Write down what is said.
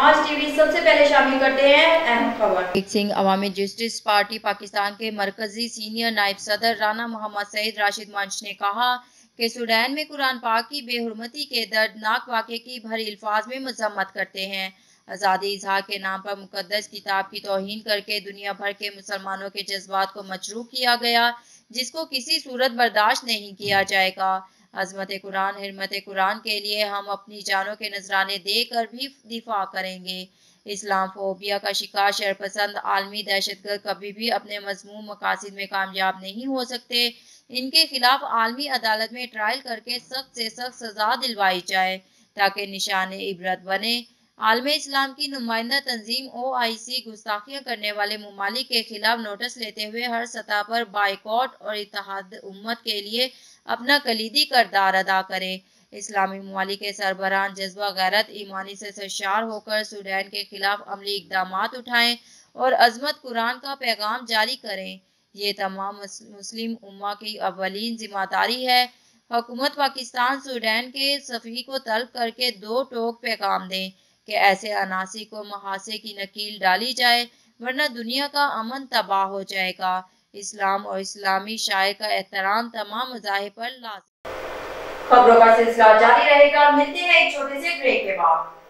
आज टीवी सबसे पहले शामिल करते हैं अहम खबर। सिंह अवामी जस्टिस पार्टी पाकिस्तान के मरकजी सीनियर नायब सदर राना मोहम्मद सईद राशिद मंच ने कहा कि सूडान में कुरान पाक की बेहुरमती के दर्दनाक वाक़े की भरी अल्फाज में मजम्मत करते हैं। आज़ादी इजहार के नाम पर मुकद्दस किताब की तौहीन करके दुनिया भर के मुसलमानों के जज्बात को मजरूह किया गया, जिसको किसी सूरत बर्दाश्त नहीं किया जाएगा। अजमत कुरान हिरमत कुरान के लिए हम अपनी जानों के नजराने देकर भी दिफा करेंगे। इस्लामफोबिया का शिकार शरपसंद आलमी दहशतगर्द कभी भी अपने मजमूम मकासद में कामयाब नहीं हो सकते। इनके खिलाफ आलमी अदालत में ट्रायल करके सख्त से सख्त सजा दिलवाई जाए ताकि निशान इबरत बने। आलम इस्लाम की नुमाइंदा तंजीम OIC गुस्ताखियां करने वाले ममालिक के खिलाफ नोटिस लेते हुए हर सतह पर बाइकॉट और इत्तेहाद उम्मत के लिए अपना कलीदी किरदार अदा करे। इस्लामी ममालिक के सरबराहान जज्बा गैरत ईमानी से सरशार होकर सूडान के खिलाफ अमली इकदाम उठाएं और अजमत कुरान का पैगाम जारी करें। ये तमाम मुस्लिम उम्मा की अवलीन जिम्मेदारी है। हुकूमत पाकिस्तान सूडान के सफ़ी को तलब करके दो टोक पैगाम दें कि ऐसे अनासी को मुहासे की नकील डाली जाए, वरना दुनिया का अमन तबाह हो जाएगा। इस्लाम और इस्लामी शायर का एहतराम तमाम मज़ाहिब पर लाज़िम। खबरों का सिलसिला जारी रहेगा। मिलते हैं एक छोटे से ब्रेक के बाद।